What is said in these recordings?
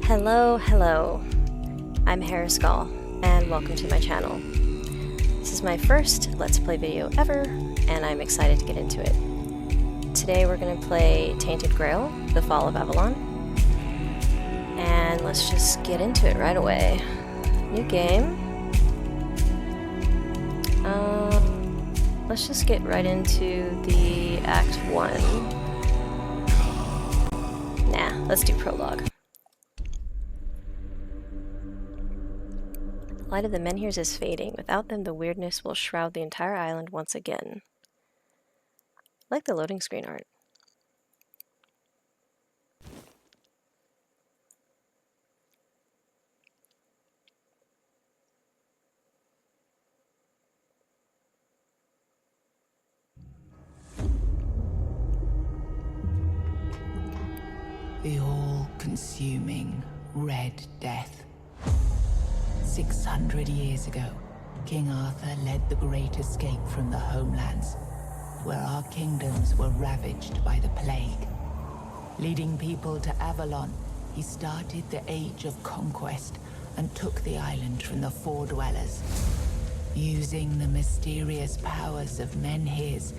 Hello, I'm Harroschol, and welcome to my channel. This is my first Let's Play video ever, and I'm excited to get into it. Today we're going to play Tainted Grail, The Fall of Avalon, and let's just get into it right away. New game. Let's just get right into the Act 1. Nah, let's do prologue. The light of the menhirs is fading. Without them, the weirdness will shroud the entire island once again. I like the loading screen art. The all-consuming Red Death. 600 years ago, King Arthur led the Great Escape from the homelands, where our kingdoms were ravaged by the plague. Leading people to Avalon, he started the Age of Conquest and took the island from the Four-Dwellers. Using the mysterious powers of menhirs,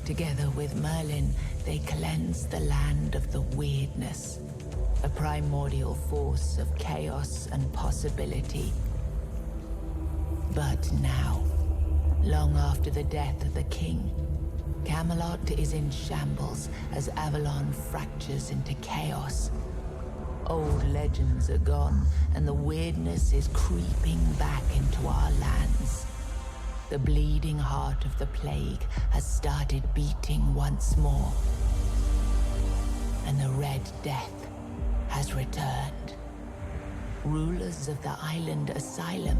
together with Merlin, they cleansed the land of the weirdness, a primordial force of chaos and possibility. But now, long after the death of the king, Camelot is in shambles as Avalon fractures into chaos. Old legends are gone, and the weirdness is creeping back into our lands. The bleeding heart of the plague has started beating once more, and the Red Death has returned. Rulers of the island asylum,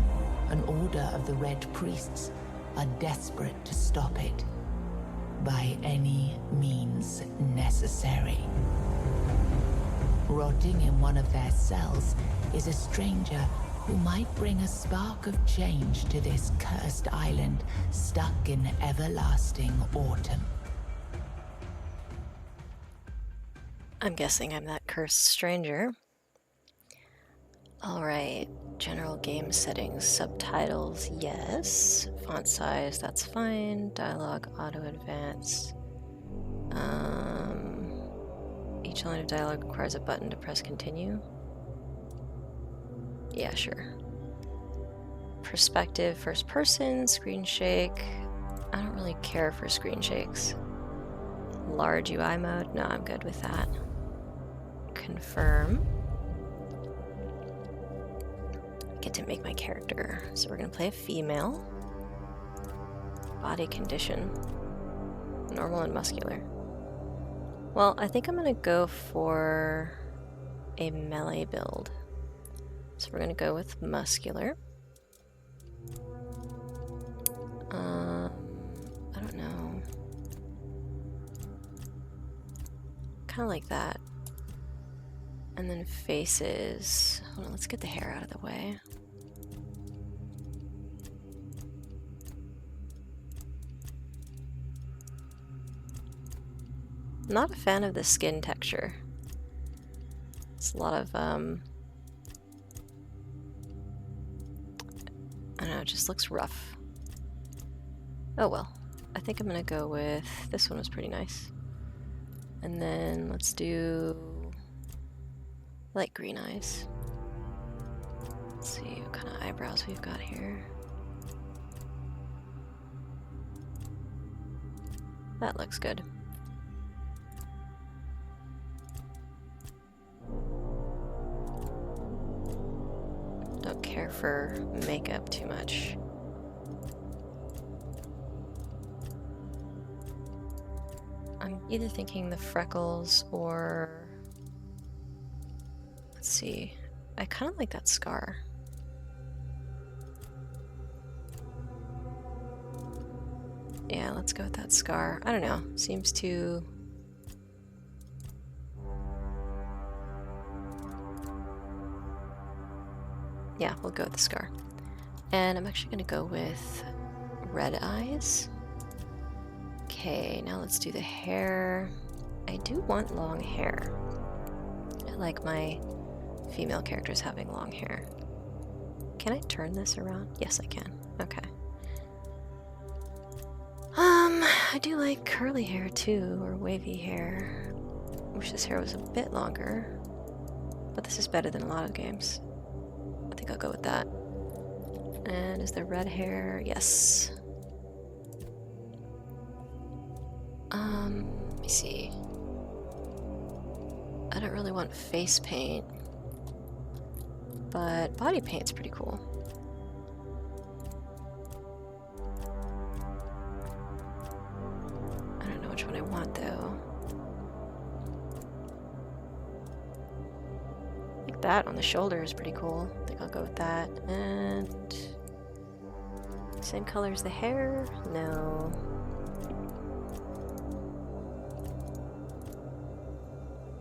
an order of the Red Priests, are desperate to stop it by any means necessary. Rotting in one of their cells is a stranger who might bring a spark of change to this cursed island stuck in everlasting autumn. I'm guessing I'm that cursed stranger. Alright, general game settings, subtitles, yes. Font size, that's fine. Dialogue, auto advance. Each line of dialogue requires a button to press continue. Yeah, sure. Perspective, first person, screen shake. I don't really care for screen shakes. Large UI mode, no, I'm good with that. Confirm. Get to make my character. So we're gonna play a female. Body condition. Normal and muscular. Well, I think I'm gonna go for a melee build. So we're gonna go with muscular. I don't know. Kind of like that. And then faces. Hold on, let's get the hair out of the way. Not a fan of the skin texture. It's a lot of, I don't know, it just looks rough. Oh well. I think I'm gonna go with, this one was pretty nice. And then let's do, I like green eyes. Let's see what kind of eyebrows we've got here. That looks good. Don't care for makeup too much. I'm either thinking the freckles or, let's see, I kind of like that scar. Yeah, let's go with that scar. I don't know, seems to... Yeah, we'll go with the scar. And I'm actually gonna go with red eyes. Okay, now let's do the hair. I do want long hair. I like my female characters having long hair. Can I turn this around? Yes, I can. Okay. I do like curly hair too, or wavy hair. Wish this hair was a bit longer. But this is better than a lot of games. I think I'll go with that. And is there red hair? Yes. Let me see. I don't really want face paint, but body paint's pretty cool. I don't know which one I want though. I think that on the shoulder is pretty cool. I think I'll go with that. And same color as the hair? No.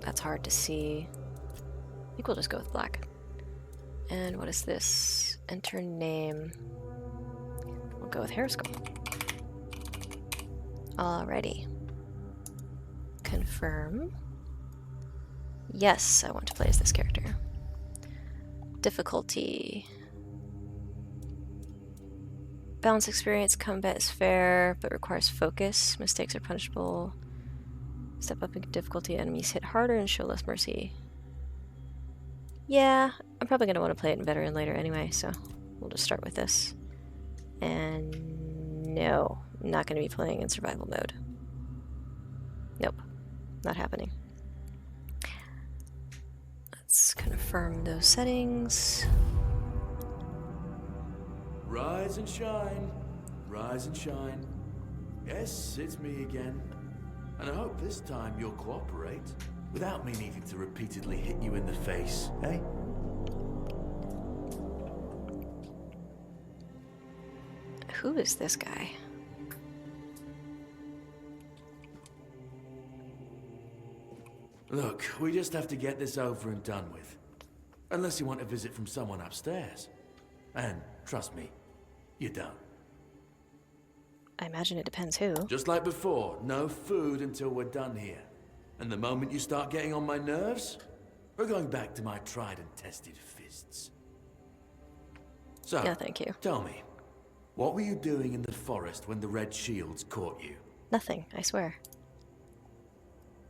That's hard to see. I think we'll just go with black. And what is this? Enter name. We'll go with Harroschol. Alrighty. Confirm. Yes, I want to play as this character. Difficulty. Balance experience. Combat is fair, but requires focus. Mistakes are punishable. Step up in difficulty. Enemies hit harder and show less mercy. Yeah, I'm probably going to want to play it in veteran later anyway, so we'll just start with this. And no, I'm not going to be playing in survival mode. Nope, not happening. Let's confirm those settings. Rise and shine, rise and shine. Yes, it's me again. And I hope this time you'll cooperate, without me needing to repeatedly hit you in the face, eh? Who is this guy? Look, we just have to get this over and done with. Unless you want a visit from someone upstairs. And, trust me, you don't. I imagine it depends who. Just like before, no food until we're done here. And the moment you start getting on my nerves, we're going back to my tried and tested fists. So, No, thank you. tell me, what were you doing in the forest when the Red Shields caught you? Nothing, I swear.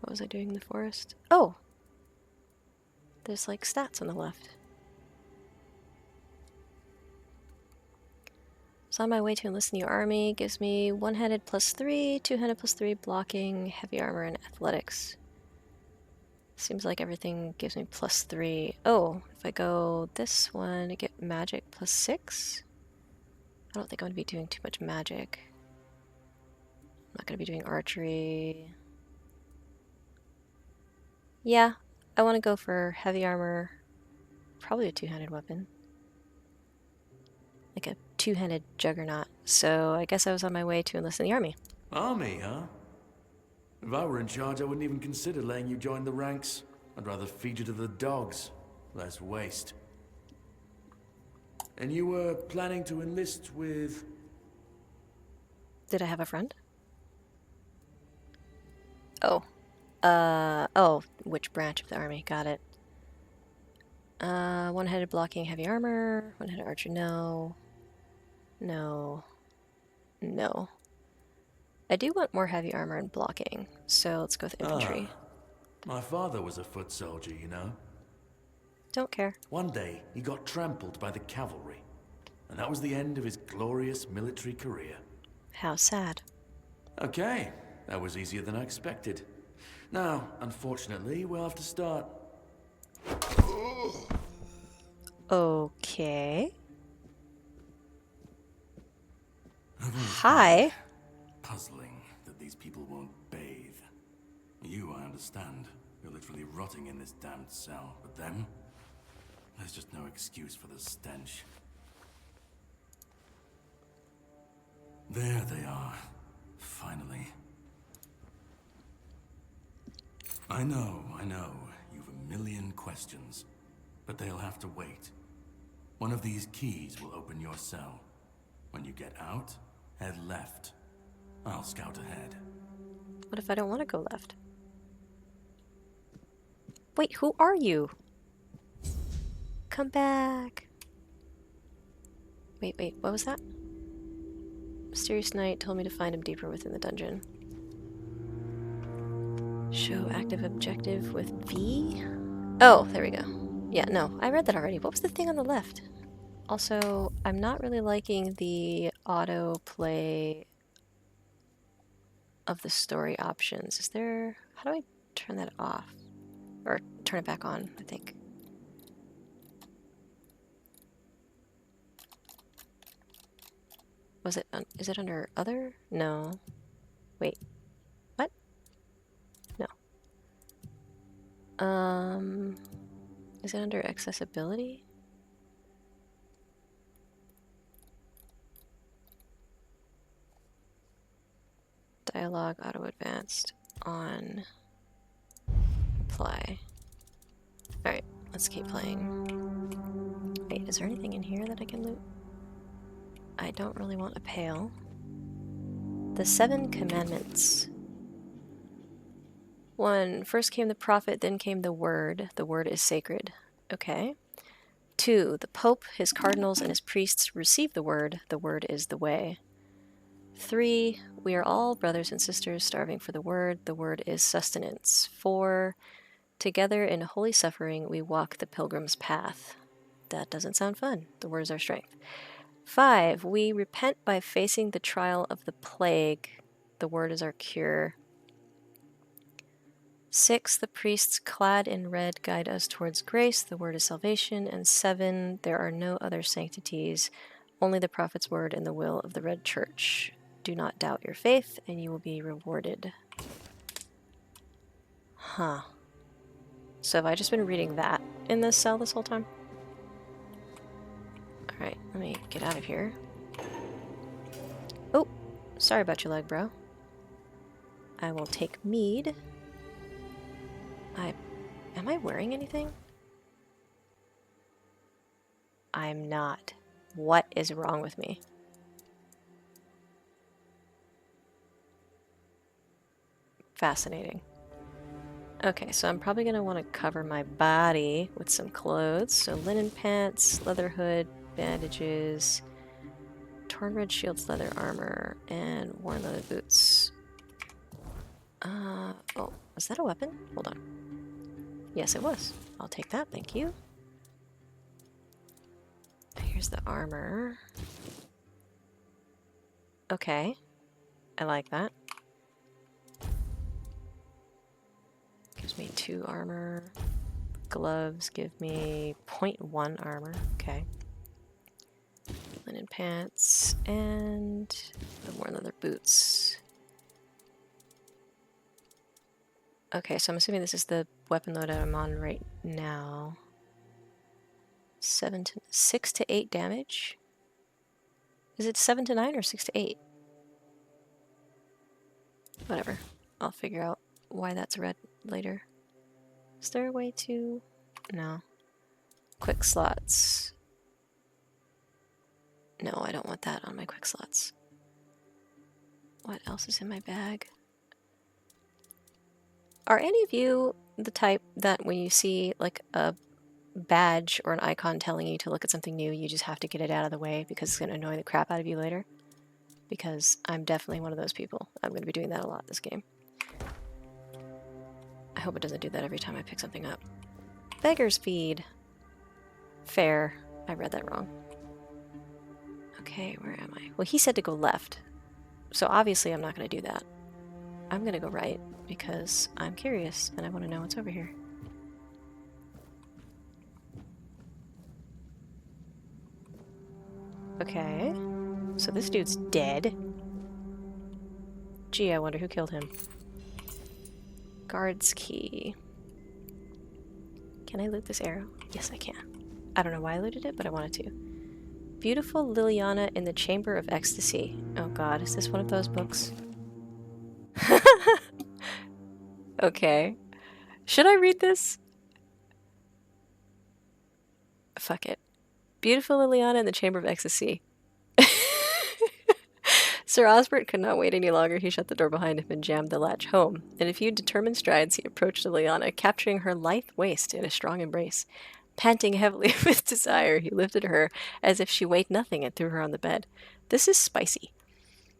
What was I doing in the forest? Oh! There's like stats on the left. So on my way to enlist in the army, gives me one-handed +3, two-handed +3, blocking, heavy armor, and athletics. Seems like everything gives me +3. Oh, if I go this one, I get magic +6? I don't think I'm going to be doing too much magic. I'm not going to be doing archery. Yeah, I want to go for heavy armor, probably a two-handed weapon. Like a two-handed juggernaut. So I guess I was on my way to enlist in the army. Army, huh? If I were in charge, I wouldn't even consider letting you join the ranks. I'd rather feed you to the dogs. Less waste. And you were planning to enlist with... Did I have a friend? Oh. Oh, which branch of the army? Got it. One-handed blocking, heavy armor. One-handed archer, no. No. No. I do want more heavy armor and blocking, so let's go with infantry. My father was a foot soldier, you know. Don't care. One day, he got trampled by the cavalry. And that was the end of his glorious military career. How sad. Okay, that was easier than I expected. Now, unfortunately, we'll have to start. Okay. Hi. Puzzling that these people won't bathe. You, I understand. You're literally rotting in this damned cell. But them? There's just no excuse for the stench. There they are. Finally. I know. You've a million questions. But they'll have to wait. One of these keys will open your cell. When you get out, head left. I'll scout ahead. What if I don't want to go left? Wait, who are you? Come back! Wait, what was that? Mysterious Knight told me to find him deeper within the dungeon. Show active objective with V? Oh, there we go. Yeah, no, I read that already. What was the thing on the left? Also, I'm not really liking the autoplay of the story options. Is there... How do I turn that off? Or turn it back on, I think. Was it... is it under other? No. Wait. What? No. Is it under accessibility? Dialogue auto advanced on apply. Alright, let's keep playing. Wait, is there anything in here that I can loot? I don't really want a pail. The 7 Commandments. 1. First came the prophet, then came the word. The word is sacred. Okay. 2. The Pope, his cardinals, and his priests receive the word. The word is the way. 3. We are all brothers and sisters starving for the word. The word is sustenance. 4. Together in holy suffering we walk the pilgrim's path. That doesn't sound fun. The word is our strength. 5. We repent by facing the trial of the plague. The word is our cure. 6. The priests clad in red guide us towards grace. The word is salvation. And 7. There are no other sanctities, only the prophet's word and the will of the Red Church. Do not doubt your faith, and you will be rewarded. Huh. So have I just been reading that in this cell this whole time? Alright, let me get out of here. Oh, sorry about your leg, bro. I will take mead. Am I wearing anything? I'm not. What is wrong with me? Fascinating. Okay, so I'm probably going to want to cover my body with some clothes. So linen pants, leather hood, bandages, torn red shields, leather armor, and worn leather boots. Oh, was that a weapon? Hold on. Yes, it was. I'll take that, thank you. Here's the armor. Okay, I like that. Gives me 2 armor. Gloves give me 0.1 armor. Okay. Linen pants and worn leather boots. Okay, so I'm assuming this is the weapon load I'm on right now. 6 to 8 damage. Is it 7 to 9 or 6 to 8? Whatever. I'll figure out why that's red later. Is there a way to... No. Quick slots. No, I don't want that on my quick slots. What else is in my bag? Are any of you the type that when you see like a badge or an icon telling you to look at something new, you just have to get it out of the way because it's going to annoy the crap out of you later? Because I'm definitely one of those people. I'm going to be doing that a lot this game. I hope it doesn't do that every time I pick something up. Beggar's feed. Fair. I read that wrong. Okay, where am I? Well, he said to go left. So obviously I'm not going to do that. I'm going to go right because I'm curious and I want to know what's over here. Okay. So this dude's dead. Gee, I wonder who killed him. Guard's key. Can I loot this arrow? Yes, I can. I don't know why I looted it, but I wanted to. Beautiful Liliana in the Chamber of Ecstasy. Oh god, is this one of those books? Okay. Should I read this? Fuck it. Beautiful Liliana in the Chamber of Ecstasy. Sir Osbert could not wait any longer. He shut the door behind him and jammed the latch home. In a few determined strides, he approached Liliana, capturing her lithe waist in a strong embrace. Panting heavily with desire, he lifted her as if she weighed nothing and threw her on the bed. This is spicy.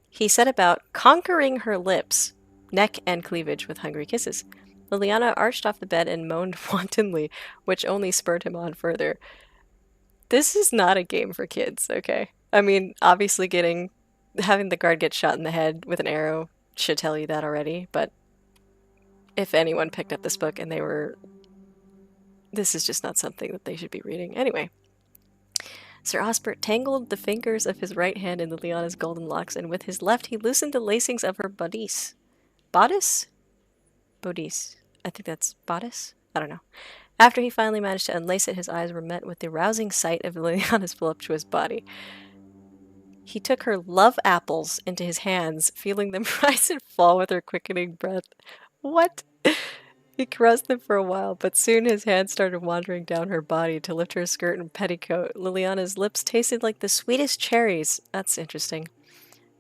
He set about conquering her lips, neck, and cleavage with hungry kisses. Liliana arched off the bed and moaned wantonly, which only spurred him on further. This is not a game for kids, okay? I mean, obviously having the guard get shot in the head with an arrow should tell you that already, but if anyone picked up this book and this is just not something that they should be reading. Anyway. Sir Osbert tangled the fingers of his right hand in Liliana's golden locks, and with his left he loosened the lacings of her bodice. Bodice? Bodice. I think that's bodice? I don't know. After he finally managed to unlace it, his eyes were met with the rousing sight of Liliana's voluptuous body. He took her love apples into his hands, feeling them rise and fall with her quickening breath. What? He caressed them for a while, but soon his hands started wandering down her body to lift her skirt and petticoat. Liliana's lips tasted like the sweetest cherries. That's interesting.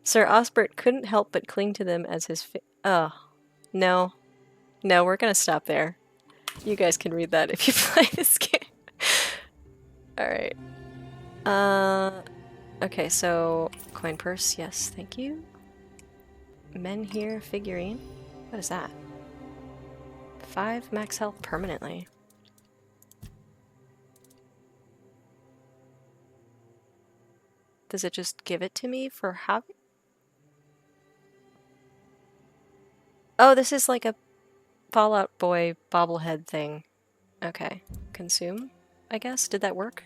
Sir Osbert couldn't help but cling to them as his oh. No. No, we're gonna stop there. You guys can read that if you play this game. Alright. Okay, so coin purse, yes, thank you. Men here, figurine. What is that? 5 max health permanently. Does it just give it to me for having? Oh, this is like a Fallout Boy bobblehead thing. Okay. Consume, I guess? Did that work?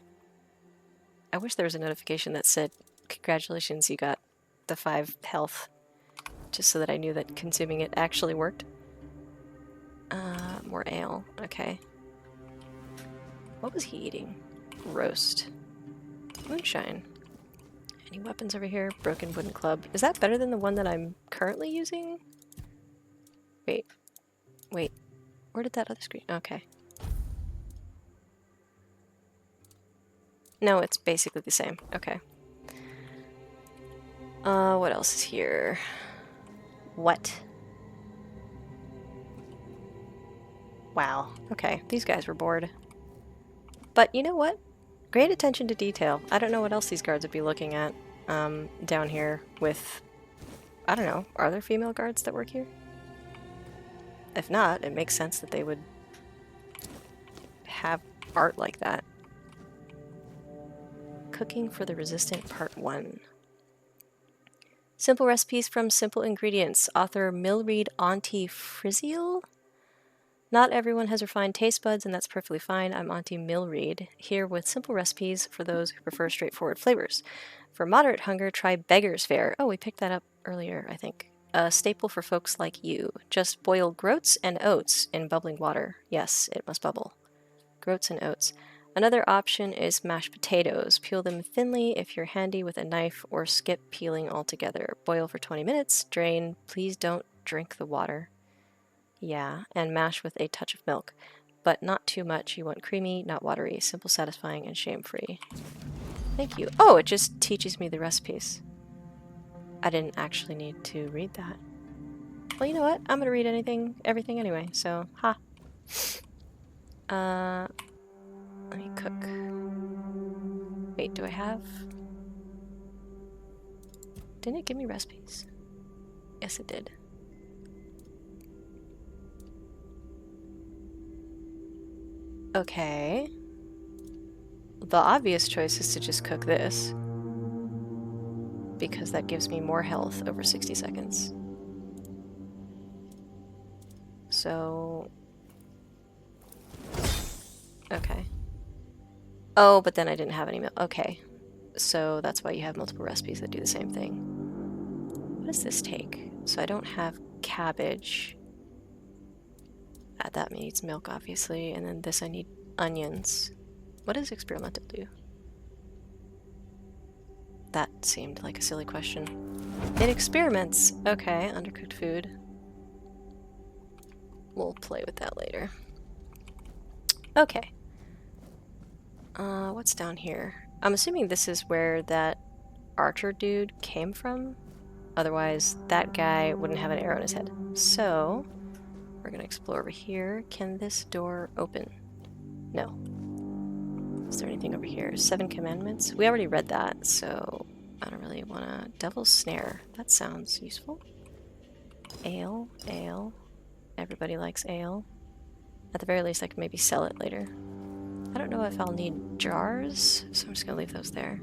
I wish there was a notification that said, congratulations, you got the 5 health. Just so that I knew that consuming it actually worked. More ale. Okay. What was he eating? Roast. Moonshine. Any weapons over here? Broken wooden club. Is that better than the one that I'm currently using? Wait. Wait. Where did that other screen? Okay. No, it's basically the same. Okay. What else is here? What? Wow. Okay, these guys were bored. But you know what? Great attention to detail. I don't know what else these guards would be looking at down here with... I don't know. Are there female guards that work here? If not, it makes sense that they would have art like that. Cooking for the Resistant Part 1. Simple recipes from simple ingredients. Author Milreed Auntie Friziel? Not everyone has refined taste buds, and that's perfectly fine. I'm Auntie Milreed, here with simple recipes for those who prefer straightforward flavors. For moderate hunger, try Beggar's Fare. Oh, we picked that up earlier, I think. A staple for folks like you. Just boil groats and oats in bubbling water. Yes, it must bubble. Groats and oats. Another option is mashed potatoes. Peel them thinly if you're handy with a knife, or skip peeling altogether. Boil for 20 minutes. Drain. Please don't drink the water. Yeah, and mash with a touch of milk. But not too much. You want creamy, not watery. Simple, satisfying, and shame-free. Thank you. Oh, it just teaches me the recipes. I didn't actually need to read that. Well, you know what? I'm gonna read everything anyway, so, ha. Let me cook. Wait, do I have... Didn't it give me recipes? Yes, it did. Okay. The obvious choice is to just cook this, because that gives me more health over 60 seconds. So... Okay. Oh, but then I didn't have any milk. Okay. So that's why you have multiple recipes that do the same thing. What does this take? So I don't have cabbage. That needs milk, obviously. And then this I need onions. What does experimental do? That seemed like a silly question. It experiments! Okay, undercooked food. We'll play with that later. Okay. What's down here? I'm assuming this is where that archer dude came from. Otherwise, that guy wouldn't have an arrow in his head. So, we're gonna explore over here. Can this door open? No. Is there anything over here? 7 Commandments? We already read that, so I don't really want to... Devil's Snare. That sounds useful. Ale. Ale. Everybody likes ale. At the very least, I can maybe sell it later. I don't know if I'll need jars, so I'm just going to leave those there.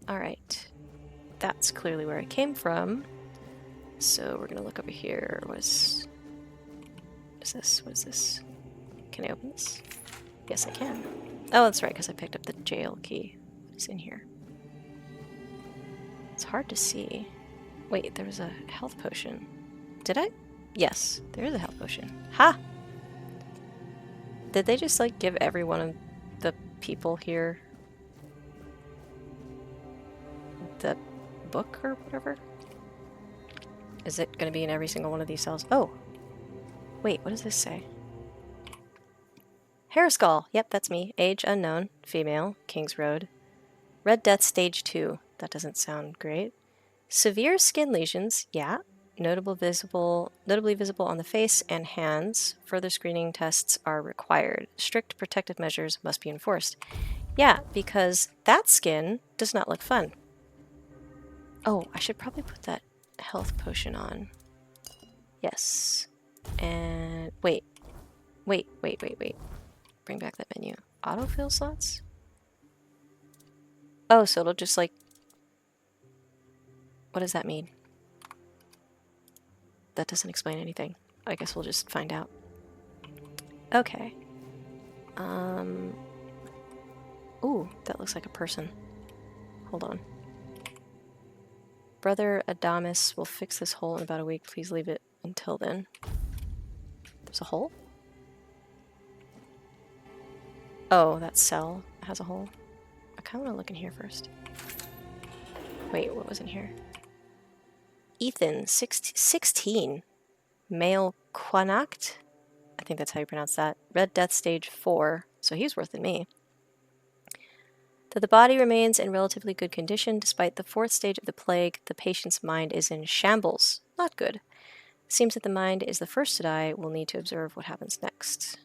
Alright. That's clearly where I came from. So we're going to look over here. What is this? What is this? Can I open this? Yes, I can. Oh, that's right, because I picked up the jail key. What is in here? It's hard to see. Wait, there was a health potion. Did I? Yes, there is a health potion. Ha! Did they just, like, give every one of the people here the book or whatever? Is it going to be in every single one of these cells? Oh! Wait, what does this say? Harroschol! Yep, that's me. Age unknown. Female. King's Road. Red Death Stage 2. That doesn't sound great. Severe skin lesions. Yeah. Notably visible on the face and hands. Further screening tests are required. Strict protective measures must be enforced. Yeah, because that skin does not look fun. Oh, I should probably put that health potion on. Yes. And wait. Wait. Bring back that menu. Autofill slots? Oh, so it'll just like... What does that mean? That doesn't explain anything. I guess we'll just find out. Okay. Ooh, that looks like a person. Hold on. Brother Adamus will fix this hole in about a week. Please leave it until then. There's a hole? Oh, that cell has a hole. I kind of want to look in here first. Wait, what was in here? Ethan, 16. Male Quanact? I think that's how you pronounce that. Red Death Stage 4, so he's worse than me. Though the body remains in relatively good condition, despite the 4th stage of the plague, the patient's mind is in shambles. Not good. It seems that the mind is the first to die. We'll need to observe what happens next.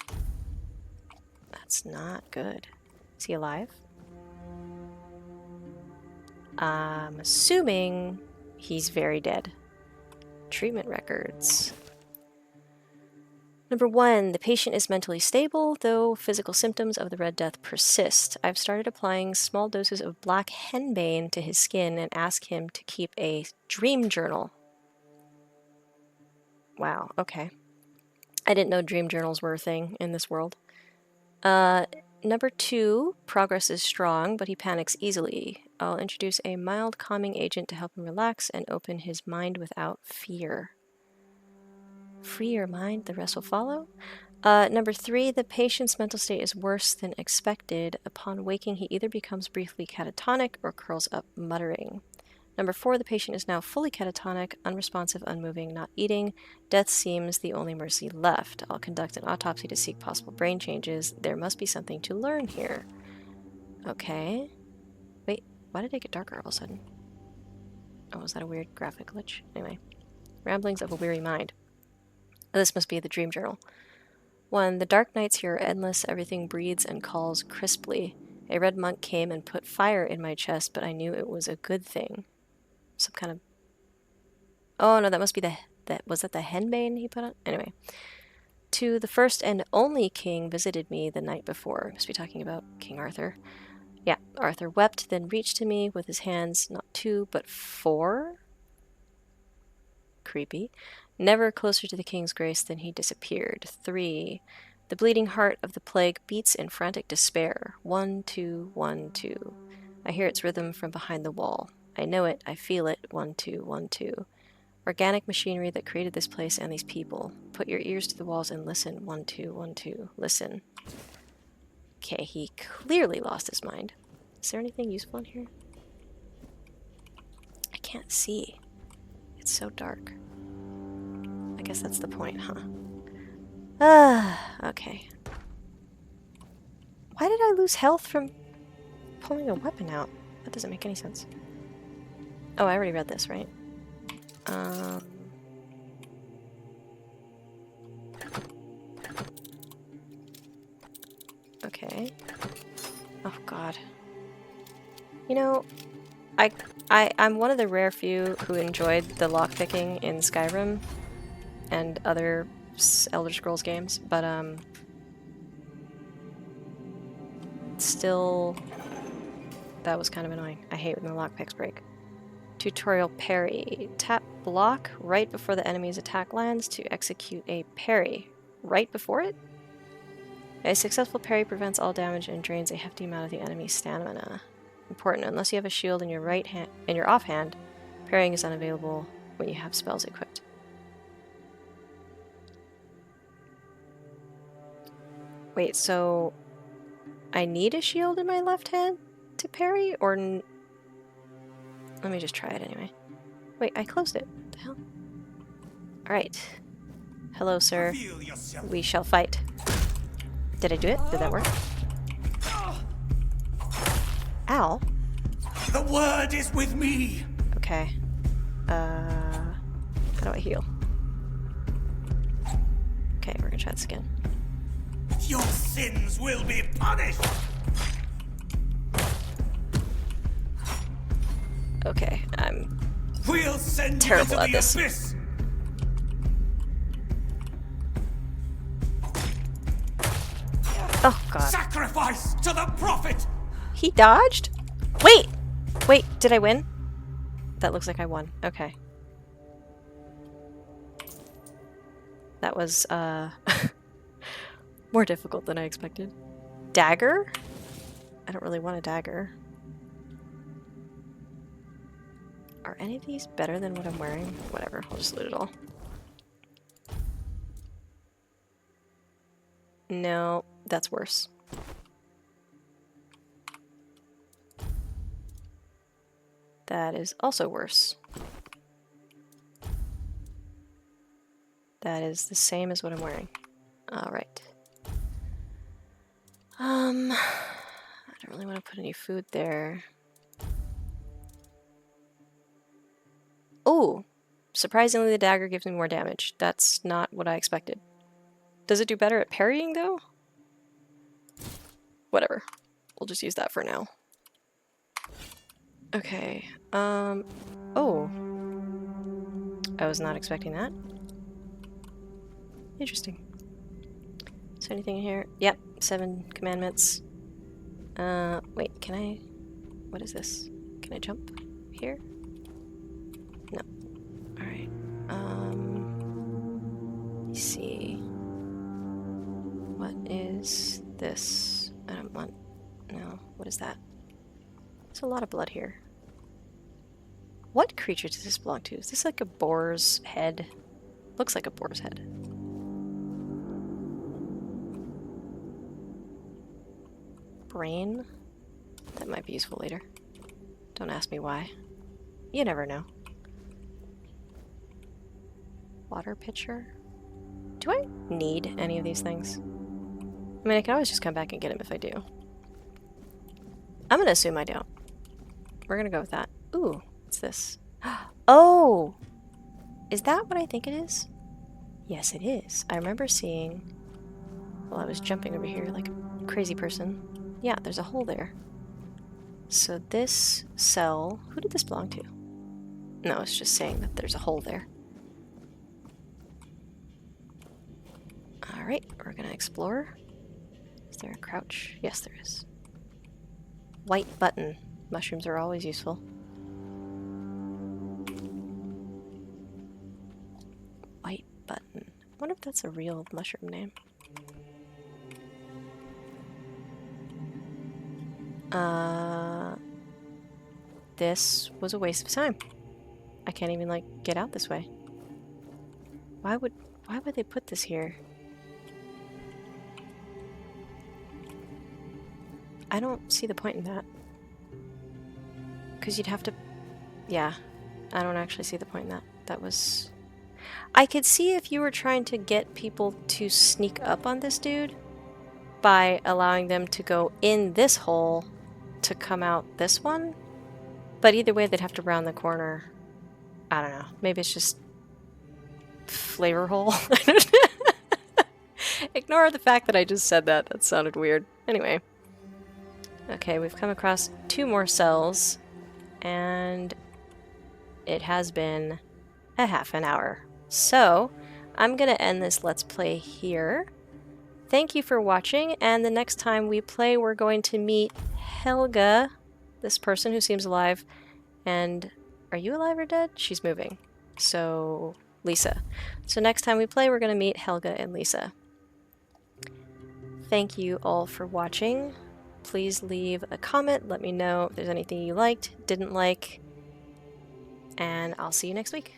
That's not good. Is he alive? I'm assuming he's very dead. Treatment records. Number 1, the patient is mentally stable, though physical symptoms of the Red Death persist. I've started applying small doses of black henbane to his skin and ask him to keep a dream journal. Wow, okay. I didn't know dream journals were a thing in this world. Number 2, progress is strong, but he panics easily. I'll introduce a mild calming agent to help him relax and open his mind without fear. Free your mind, the rest will follow. Number 3, the patient's mental state is worse than expected. Upon waking, he either becomes briefly catatonic or curls up muttering. Number 4, the patient is now fully catatonic, unresponsive, unmoving, not eating. Death seems the only mercy left. I'll conduct an autopsy to seek possible brain changes. There must be something to learn here. Okay. Wait, why did it get darker all of a sudden? Oh, was that a weird graphic glitch? Anyway. Ramblings of a weary mind. This must be the dream journal. 1. The dark nights here are endless. Everything breathes and calls crisply. A red monk came and put fire in my chest, but I knew it was a good thing. Some kind of... Oh, no, that must be the... Was that the henbane he put on? Anyway. 2. The first and only king visited me the night before. Must be talking about King Arthur. Yeah, Arthur wept, then reached to me with his hands, not 2, but 4. Creepy. Never closer to the king's grace than he disappeared. 3. The bleeding heart of the plague beats in frantic despair. 1, 2, 1, 2. I hear its rhythm from behind the wall. I know it. I feel it. 1, 2, 1, 2. Organic machinery that created this place and these people. Put your ears to the walls and listen. 1, 2, 1, 2. Listen. Okay, he clearly lost his mind. Is there anything useful in here? I can't see. It's so dark. I guess that's the point, huh? Okay. Why did I lose health from pulling a weapon out? That doesn't make any sense. Oh, I already read this, right? Okay. Oh god. You know, I'm one of the rare few who enjoyed the lockpicking in Skyrim and other Elder Scrolls games, but still, that was kind of annoying. I hate when the lockpicks break. Tutorial parry. Tap block right before the enemy's attack lands to execute a parry. Right before it? A successful parry prevents all damage and drains a hefty amount of the enemy's stamina. Important, unless you have a shield in your right hand, in your offhand, parrying is unavailable when you have spells equipped. Wait, so I need a shield in my left hand to parry, or let me just try it anyway. Wait, I closed it. What the hell? Alright. Hello, sir. We shall fight. Did I do it? Did that work? Ow. The word is with me! Okay. How do I heal? Okay, we're gonna try this again. Your sins will be punished! Okay, I'm We'll send terrible you at into the this. abyss! Oh god. Sacrifice to the prophet! He dodged? Wait! Wait, did I win? That looks like I won. Okay. That was, more difficult than I expected. Dagger? I don't really want a dagger. Are any of these better than what I'm wearing? Whatever, I'll just loot it all. No, that's worse. That is also worse. That is the same as what I'm wearing. Alright. I don't really want to put any food there. Oh! Surprisingly, the dagger gives me more damage. That's not what I expected. Does it do better at parrying, though? Whatever. We'll just use that for now. Okay, oh. I was not expecting that. Interesting. Is there anything in here? Yep, 7 commandments. Wait, can I... What is this? Can I jump here? No. Alright, let's see. What is this? I don't want... No, what is that? There's a lot of blood here. What creature does this belong to? Is this like a boar's head? Looks like a boar's head. Brain? That might be useful later. Don't ask me why. You never know. Water pitcher? Do I need any of these things? I mean, I can always just come back and get them if I do. I'm gonna assume I don't. We're gonna go with that. Ooh, what's this? Oh! Is that what I think it is? Yes, it is. I remember seeing... While I was jumping over here like a crazy person. Yeah, there's a hole there. So this cell... Who did this belong to? No, it's just saying that there's a hole there. Alright, we're gonna explore. Is there a crouch? Yes, there is. White button. Mushrooms are always useful. White button. I wonder if that's a real mushroom name. This was a waste of time. I can't even, like, get out this way. Why would they put this here? I don't see the point in that. Because you'd have to... Yeah, I don't actually see the point in that. That was... I could see if you were trying to get people to sneak up on this dude by allowing them to go in this hole to come out this one. But either way, they'd have to round the corner. I don't know. Maybe it's just flavor hole. Ignore the fact that I just said that. That sounded weird. Anyway. Okay, we've come across 2 more cells, and it has been a half an hour. So, I'm gonna end this Let's Play here. Thank you for watching, and the next time we play, we're going to meet Helga, this person who seems alive, and are you alive or dead? She's moving. So, Lisa. So next time we play, we're going to meet Helga and Lisa. Thank you all for watching. Please leave a comment, let me know if there's anything you liked, didn't like, and I'll see you next week.